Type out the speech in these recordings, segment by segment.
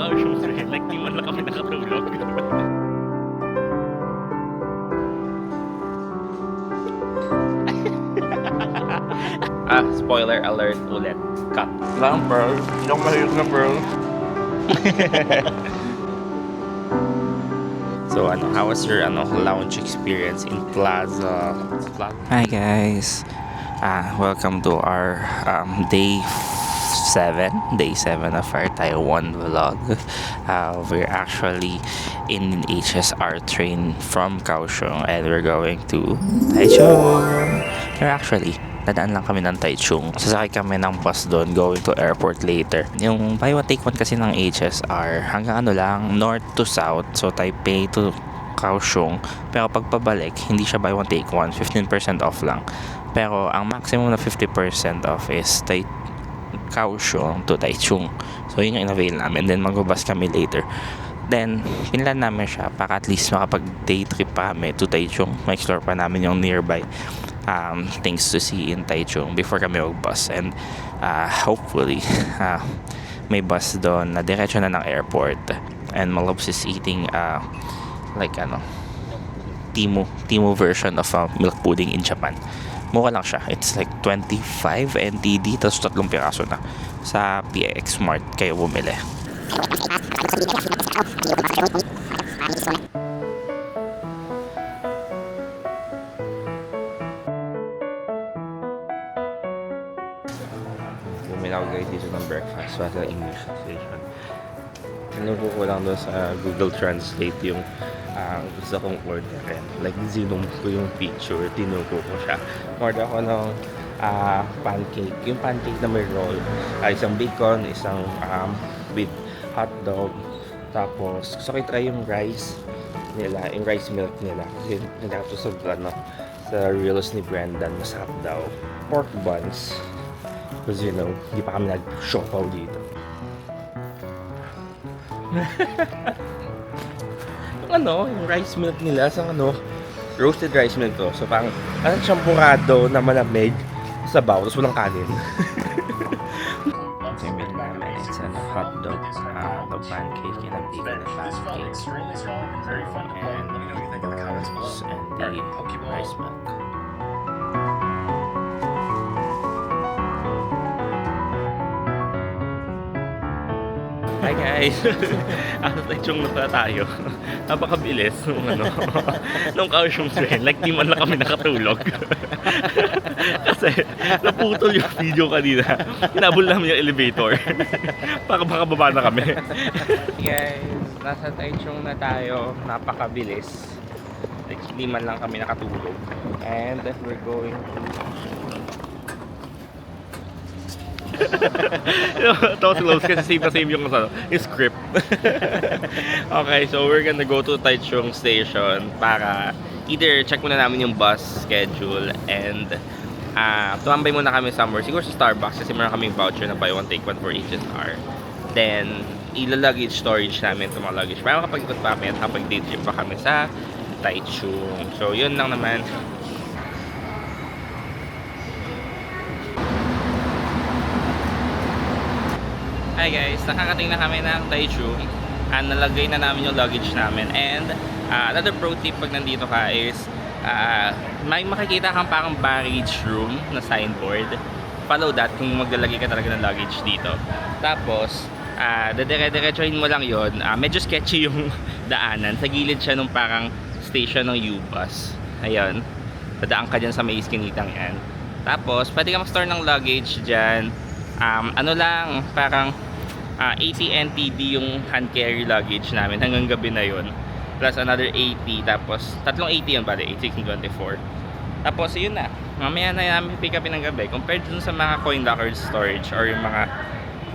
Kaohsiung train. Like, di man lang kami nakatulog. Spoiler alert ulit. Cut. Lang, bro. Hindi ako mahilig na, bro. So, how was your lounge experience in Plaza? Hi, guys. Welcome to our day 7 of our Taiwan vlog. We're actually in HSR train from Kaohsiung and we're going to Taichung. Dadaan lang kami ng Taichung. Sasakay kami ng bus doon going to airport later. Yung buy one take one kasi ng HSR hanggang lang, north to south. So Taipei to Kaohsiung. Pero pag pabalik, hindi siya buy one take one. 15% off lang. Pero ang maximum na 50% off is Kaohsiung to Taichung. So yun yung in-avail namin. Then magbabas kami later. Then pinlan namin siya para at least makapag day trip pa kami to Taichung. Ma-explore pa namin yung nearby things to see in Taichung before kami mag-bus. And hopefully may bus doon na diretso na ng airport. And Malobs is eating Timo version of milk pudding in Japan. Mura lang siya. It's like 25 NTD tapos 3 piraso na. Sa PX Mart kayo bumili. Bumili ako guys dito ng breakfast sa English station. Tinuro ko lang doon sa Google Translate yung gusto kong orderin. Like, zinom ko yung picture, tinuro ko siya. Order ako ng pancake. Yung pancake na may roll. Isang bacon, isang with hot dog. Tapos, gusto ko try yung rice nila, yung rice milk nila. Kasi nagkakto sa reels ni Brendan, masarap daw. Pork buns. Kasi hindi pa kami nag-shopaw dito. Yung rice milk nila sa roasted rice milk to. So parang champurado na malamig sa baw, tapos walang kanin. Payment namin is hot dog, the pancake, and a bacon pancake, and the rice milk. Hi guys! Taichung na pala tayo. Napakabilis nung Kaohsiung train. Like, di man lang kami nakatulog. Kasi naputol yung video kanina. Hinabol namin yung elevator. Para makababa na kami. Guys, nasa Taichung na tayo. Napakabilis. Like, di man lang kami nakatulog. And we're going to tapos close kasi same yung script. Okay, so we're gonna go to Taichung Station para either check muna namin yung bus schedule and tumambay muna kami somewhere, siguro sa Starbucks kasi meron kaming voucher na buy one take one for HSR. Then ila-luggage storage namin itong mga luggage para makapag-ikot pa kami at kapag-day trip pa kami sa Taichung. So yun lang naman. Hi guys, nakakating na kami ng Taichung. Nalagay na namin yung luggage namin. And another pro tip pag nandito ka is may makikita kang parang baggage room na signboard. Follow that kung maglalagay ka talaga ng luggage dito. Tapos dire-diretsuhin mo lang yon. Medyo sketchy yung daanan. Sa gilid siya nung parang station ng U-Bus. Ayun, dadaan ka dyan sa may iskinitang yan. Tapos pwede ka mag-store ng luggage dyan. Parang 80 NTD yung hand carry luggage namin hanggang gabi na yun, plus another 80, tapos tatlong 80 yun pala, 8624. Tapos yun na, mamaya na namin pick upin ng gabi compared dun sa mga coin locker storage or yung mga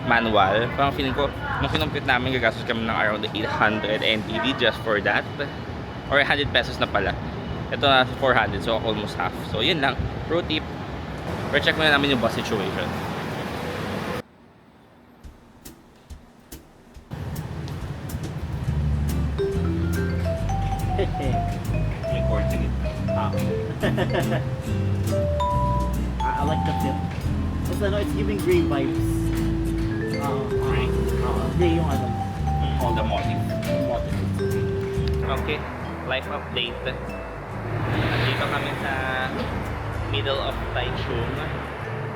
manual. Parang feeling ko nung kinumpute namin gagastos kami ng around 800 NTD just for that, or 100 pesos na pala. Ito na 400, so almost half. So yun lang, pro tip, pero check muna namin yung bus situation. May cord in it. I like the feel. It's giving gray vibes. Gray? Gray yung ano. locomotive. Okay, life update. Nandito kami sa middle of Taichung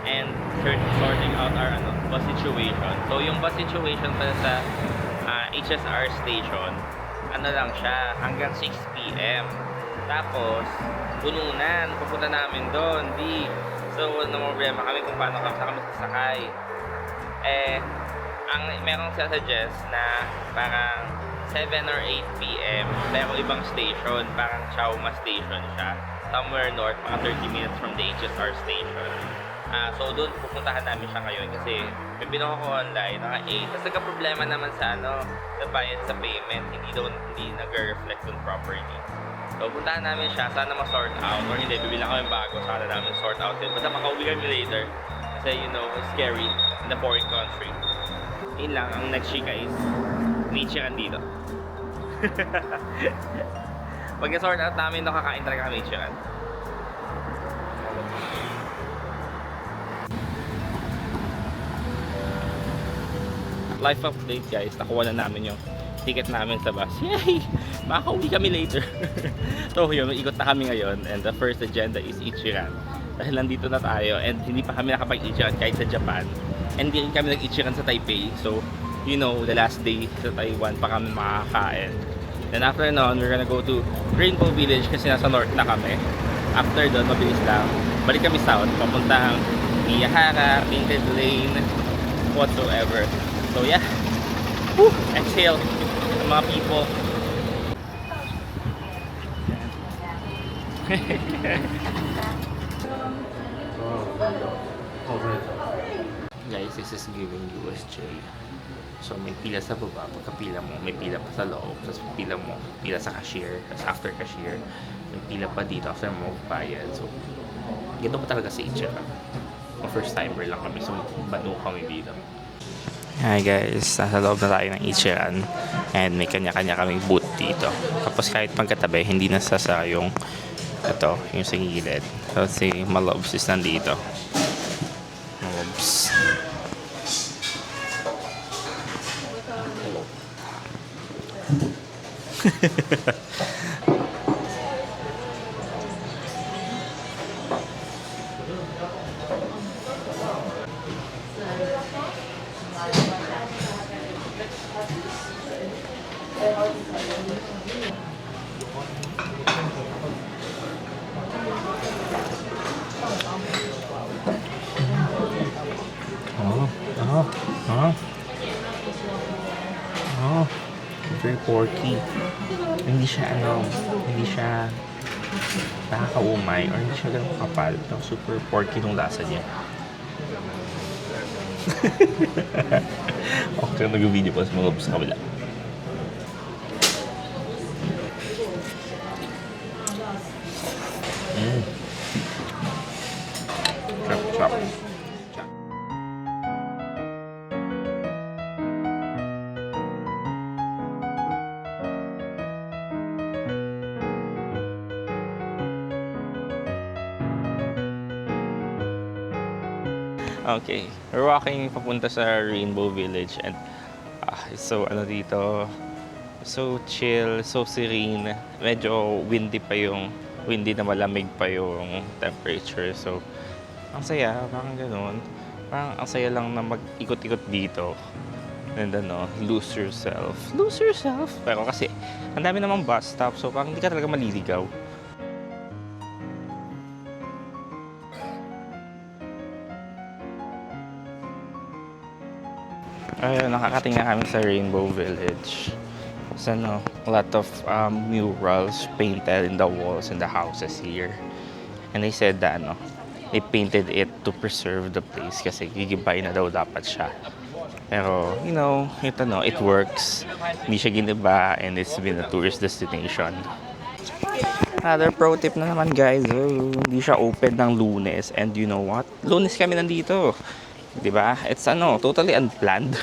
and sorting out our bus situation. So yung bus situation pala sa HSR station, ano lang siya, hanggang 6 PM. Tapos, pununan, pupunta namin doon, So, walang problema kami kung paano kami sasakay. Merong suggest na parang 7 or 8 PM, pero ibang station, parang Chaoma station siya. Somewhere north, mga 30 minutes from the HSR station. So doon pupuntahan namin siya ngayon kasi may binuha ko online, naka 8. Tapos nagka-problema naman sa nabayad sa payment, hindi nag-reflect dun properly. So puntahan namin siya, sana ma-sort out, or hindi, bibili kami bago, sana namin sort out din. Basta makauwi kami later kasi it's scary in the foreign country. Yun lang, ang next chika is Michigan dito. Pag na-sort out namin, kakain talaga kami Michigan. Life update guys, nakuha na namin yung ticket namin sa bus. Yay! Makakauwi kami later. So yun, ikot na kami ngayon and the first agenda is Ichiran. Dahil nandito na tayo and hindi pa kami nakapag-Ichiran kahit sa Japan. And hindi rin kami nag-Ichiran sa Taipei. So, the last day sa Taiwan pa kami makakain. Then after nun, we're gonna go to Rainbow Village kasi nasa north na kami. After doon, mabilis lang. Balik kami south, papuntang Miyahara, Painted Lane, whatsoever. So yeah, woo, exhale ng mga people. Guys, this is giving USJ. So may pila sa baba, pagkapila mo, may pila pa sa loob, tapos pila sa cashier, tapos after cashier, may pila pa dito after mo magbayad. So, ganito pa talaga sa Ichiran. First timer lang kami, so banu kami dito. Hi guys, nasa loob na tayo ng Ichiran and may kanya-kanya kaming booth dito. Tapos kahit pagkatabi, hindi nasasara yung yung sa gilid. So si Malobs is nandito. Malobs. Hello. Very porky. Hindi siya nakakaumay or hindi siya ganun kapal. Super porky nung lasa niya. Okay, nag-video pa sa mga sa kabila. Chop. Okay, we're walking papunta sa Rainbow Village and so dito, so chill, so serene. Medyo windy na malamig pa yung temperature. So ang saya, parang ganoon. Parang ang saya lang na mag-ikot-ikot dito. And lose yourself. Pero kasi ang dami namang bus stop, so parang hindi ka talaga maliligaw. Ayun, nakakating na kami sa Rainbow Village. So, a lot of murals painted in the walls and the houses here. And they said that, they painted it to preserve the place kasi gigibay na daw dapat siya. Pero, it works. Hindi siya giniba and it's been a tourist destination. Another pro tip na naman guys, hindi siya open ng Lunes. And you know what? Lunes kami nandito. Diba? It's totally unplanned.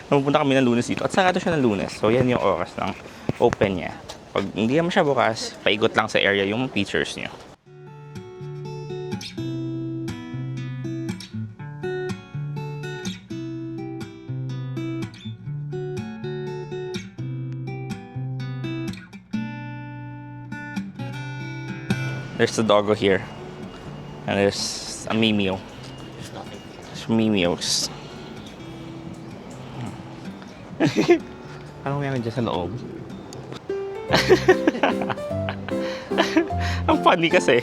Napupunta kami ng Lunes dito at sarado siya ng Lunes. So yan yung oras ng open niya. Pag hindi naman siya bukas, paikot lang sa area yung pictures niyo. There's a doggo here. And there's a Mimeo. There's nothing. There's Mimeos. Anong meron dyan sa loob? Ang funny kasi.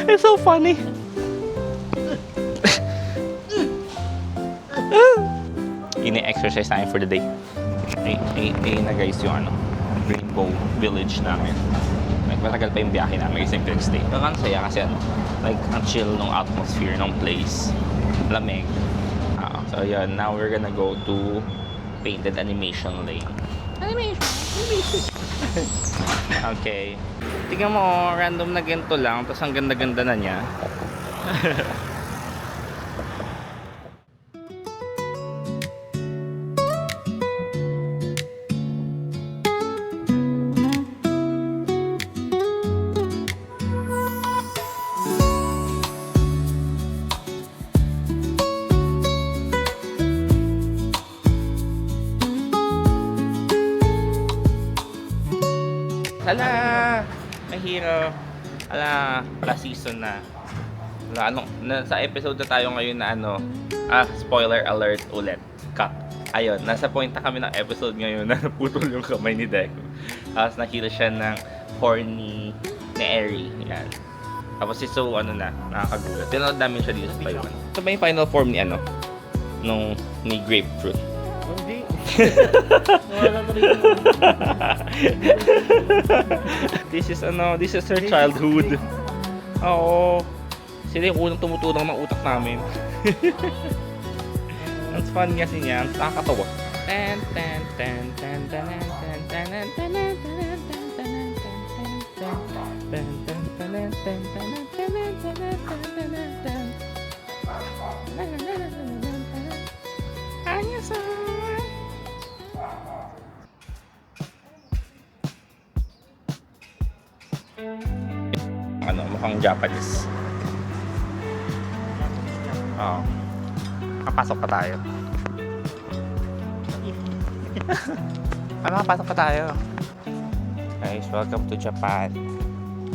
It's so funny. Ini-exercise namin for the day. Ayun na guys yung ano, Rainbow Village namin. Like, matagal pa yung biyahe namin kasi next day. Pero ang saya kasi ano, like, ang chill ng atmosphere ng place. Lamig. So yun, now we're gonna go to Painted Animation Lane. Animation! Okay. Tingnan mo, random na ganito lang, tapos ang ganda-ganda na niya. Hala! Mahiro. Hala, last season na. Hala, sa episode na tayo ngayon na ano, spoiler alert ulit. Cut. Ayun, nasa point na kami ng episode ngayon na naputol yung kamay ni Deku. Tapos nakita siya ng horny ni Eri. Yan. Tapos si So, ano na, nakakagulat. Tinanod namin siya dito sa Taiwan. Ito ba yung final form ni ano? Ni grapefruit? Hindi. Wala na rin. This is her childhood. Oo. Sila yung unang tumutulong ng utak namin. Ang fun kasi niya, nakakatawa. Ano, mukhang Japanese. Oo. Papasok pa tayo. Papasok pa tayo. Guys, welcome to Japan.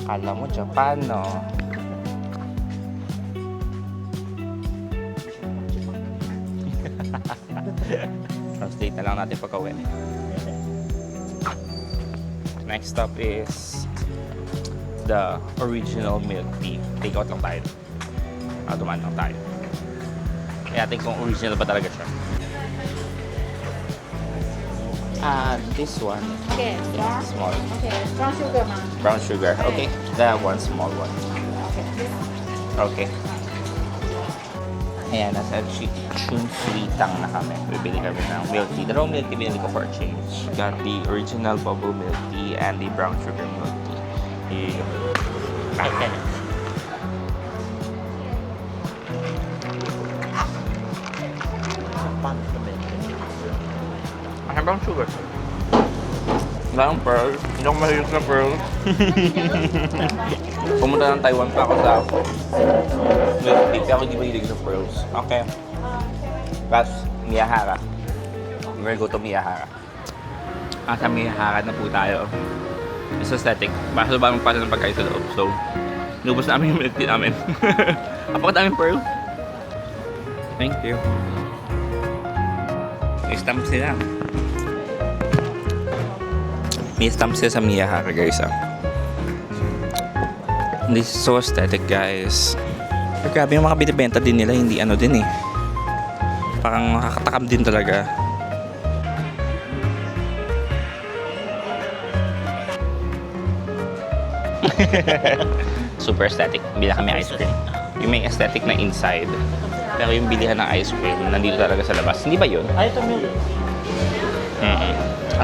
Kala mo Japan, no? Translate na lang natin pagka-uwi. Next stop is the original milk tea. Take out lang tayo. Dumaan lang tayo. Kaya think kung original ba talaga siya. This one. Okay, Yeah, small. small. Okay, brown sugar, ma. Brown sugar. Okay. That one, small one. Okay. Okay. Ayan, nasa Chun Sweetang na kami. Bibili kami ng milk tea. The raw milk tea binili ko for a change. Got the original bubble milk tea and the brown sugar milk tea. Here you go. Okay. I have brown sugar. Wala akong pearl. Hindi ako mahilig na pearl. Pumunta ng Taiwan pa ako sa milk tea. Kaya ako hindi mahilig sa pearls. Okay. Tapos, Miyahara. We're go to Miyahara. Sa Miyahara na po tayo. It's aesthetic. Basta ba magpasa ng pagkain sa loob. So, nubos namin yung milk tea namin. Apakadaming pearl. Thank you. May stamp sila. May stamp sila sa Miyahara, guys. This is so aesthetic, guys. Pero grabe yung mga binibenta din nila. Hindi ano din eh. Parang nakakatakam din talaga. Super aesthetic. Bila kami ice cream. Yung may aesthetic na inside. Pero yung bilihan ng ice cream, nandito talaga sa labas. Hindi ba yun? Ay, ito milk.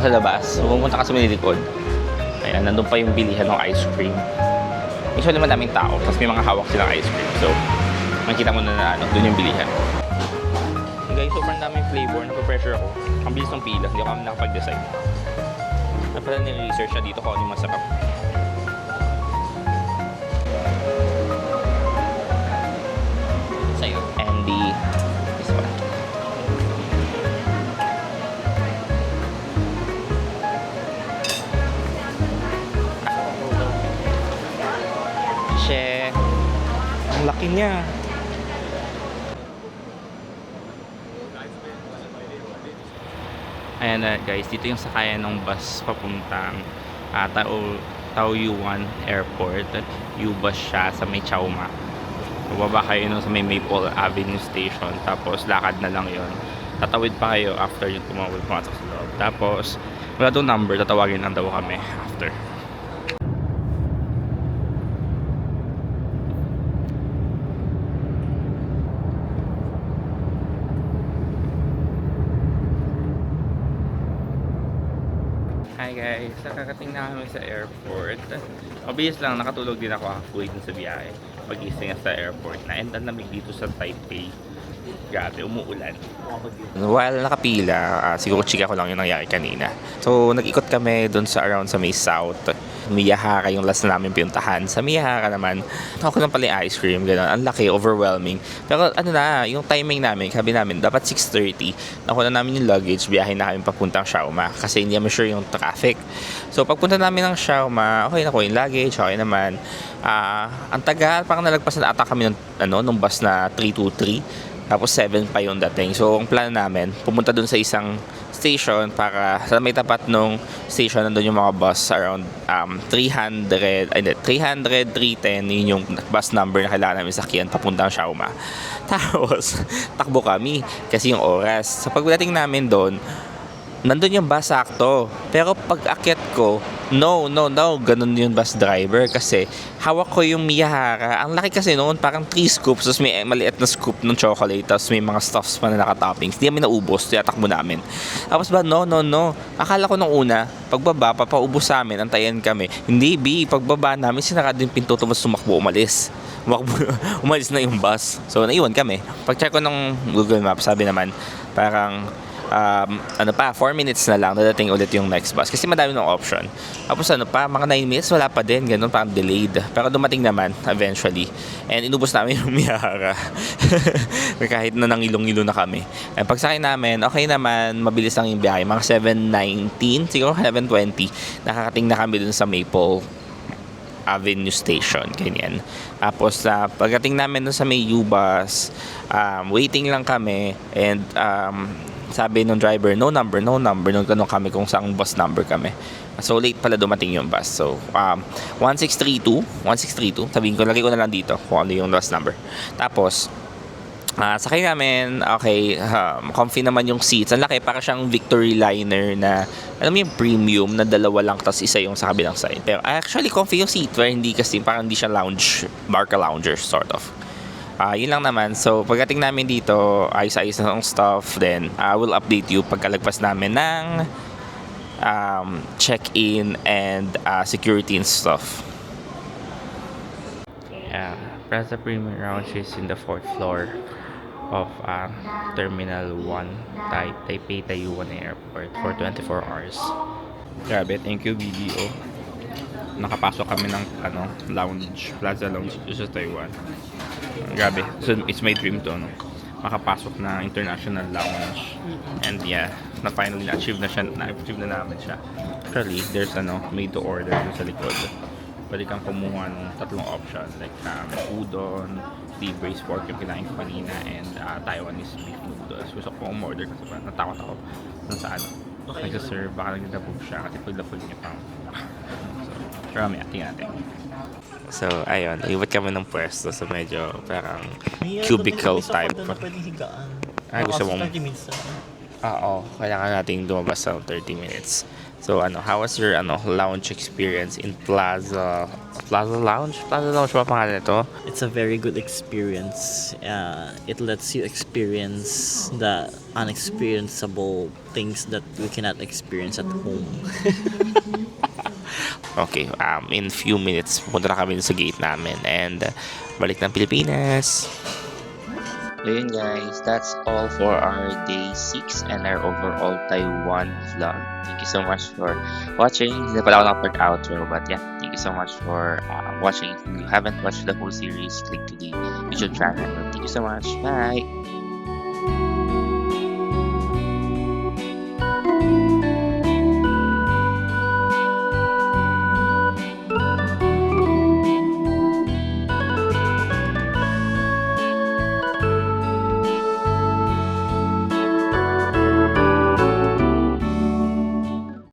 Sa labas, pumunta ka sa mililikod. Ayan, nandun pa yung bilihan ng ice cream. Usually madaming tao, tapos may mga hawak silang ice cream. So, makikita mo na ano, dun yung bilihan. Guys, sobrang daming flavor. Napapressure ako. Ang bilis ng pila. Hindi ako kami nakapag-decide. Napala nire-research na dito kung ano yung masarap. Sa'yo. And this one. Ang laki niya. Ayan na guys, dito yung sakayan ng bus papuntang Taoyuan Airport. U-bus siya sa may Chao Ma. Bababa kayo nun sa may Maple Avenue Station. Tapos lakad na lang yon. Tatawid pa kayo after yung pumasok sa loob. Tapos wala doon number, tatawagin lang daw kami after. Hi guys, nakakating na kami sa airport. Mabilis lang, nakatulog din ako halfway dun sa biyahe. Pagising sa airport na, and ang lamig dito sa Taipei. Grabe, umuulan. While nakapila, siguro chika ko lang yung nangyari kanina. So, nag-ikot kami dun sa around sa may south. Miyahara yung last na namin pinuntahan. Sa Miyahara naman, ako lang pala yung ice cream, gano'n. Ang laki, overwhelming. Pero ano na, yung timing namin, sabi namin, dapat 6:30. Nakuha na namin yung luggage, biyahe na kami papuntang Siao Ma. Kasi hindi namin sure yung traffic. So, pagpunta namin ng Siao Ma, okay na ko yung luggage, okay naman. Ang tagal, parang nalagpas na ata kami nung bus na 323. Tapos 7 pa yung dating. So, ang plan namin, pumunta dun sa isang station para sa may tapat nung station nandun yung mga bus around 300, 310, yun yung bus number na kailangan namin sakyan papuntang Siao Ma. Tapos, takbo kami kasi yung oras. Sa pagdating namin doon, nandun yung bus sakto. Pero pag akyat ko, no, ganun yung bus driver kasi hawak ko yung Miyahara. Ang laki kasi noon, parang 3 scoops, tapos may maliit na scoop ng chocolate, tapos may mga stuffs pa na naka-toppings. Hindi namin naubos, tiyatakbo namin. Tapos ba, no. Akala ko nung una, pagbaba, papaubos sa amin, antayan kami. Hindi, pagbaba namin, sinarado yung pinto, tapos sumakbo, umalis na yung bus. So, naiwan kami. Pag-check ko ng Google Maps, sabi naman, parang 4 minutes na lang dadating ulit yung next bus kasi madami ng option. Tapos mga 9 minutes wala pa din, ganun, parang delayed, pero dumating naman eventually and inubos namin yung Miyahara. Kahit na nangilong-ilo na kami. And pagsakay namin, okay naman, mabilis lang yung biyahe, mga 7:19 siguro 7:20 nakakating na kami dun sa Maple Avenue Station, ganyan. Tapos pagdating namin dun sa may U-bus, waiting lang kami and sabi nung driver, no number nung tanong kami kung saan bus number kami. So late pala dumating yung bus. So 1632 sabihin ko, lagay ko na lang dito kung ano yung bus number. Tapos sakay namin, okay, comfy naman yung seats. Ang laki, para siyang Victory Liner na, alam mo yung premium na dalawa lang tapos isa yung sa kabilang side. Pero actually comfy yung seat, where hindi kasi, parang hindi siya lounge, barca lounger sort of. Yun lang naman. So, pagdating namin dito, ayos-ayos na ng stuff. Then, I will update you pagkalagpas namin ng check-in and security and stuff. Yeah, Plaza Premium Lounge is in the 4th floor of Terminal 1, Taipei Taiyuan Airport for 24 hours. Grabe, thank you BDO. Nakapasok kami ng lounge, Plaza Lounge sa Taiwan. Grabe, so it's my dream to, makapasok na international lounge. And yeah, finally na-achieve na namin siya. Actually, there's made to order dun sa likod. Pwede kang kumuha ng 3 options, like udon, beef braised pork yung kinain ko kanina, and Taiwanese beef noodles. Gusto ko umorder kasi natakot ako sa nagsaserve, baka nagdadabog siya kasi pagdapog niya pang. Pero tingnan natin. So, ayun, ibat kami ng pwesto sa medyo parang cubicle type. May pwedeng higaan. Gusto mo? 30 minutes na. Oo, kailangan nating lumabas sa 30 minutes. So, how was your lounge experience in Plaza Lounge? Plaza Lounge ba pangalan ito? It's a very good experience. It lets you experience the unexperienceable things that we cannot experience at home. Okay, in few minutes pupunta na kami sa gate namin and balik ng Pilipinas. Ayun guys, that's all for our day 6 and our overall Taiwan vlog. Thank you so much for watching. Hindi pala ako nakapag-outro, but yeah, thank you so much for watching. If you haven't watched the whole series, click to the YouTube channel. Thank you so much. Bye!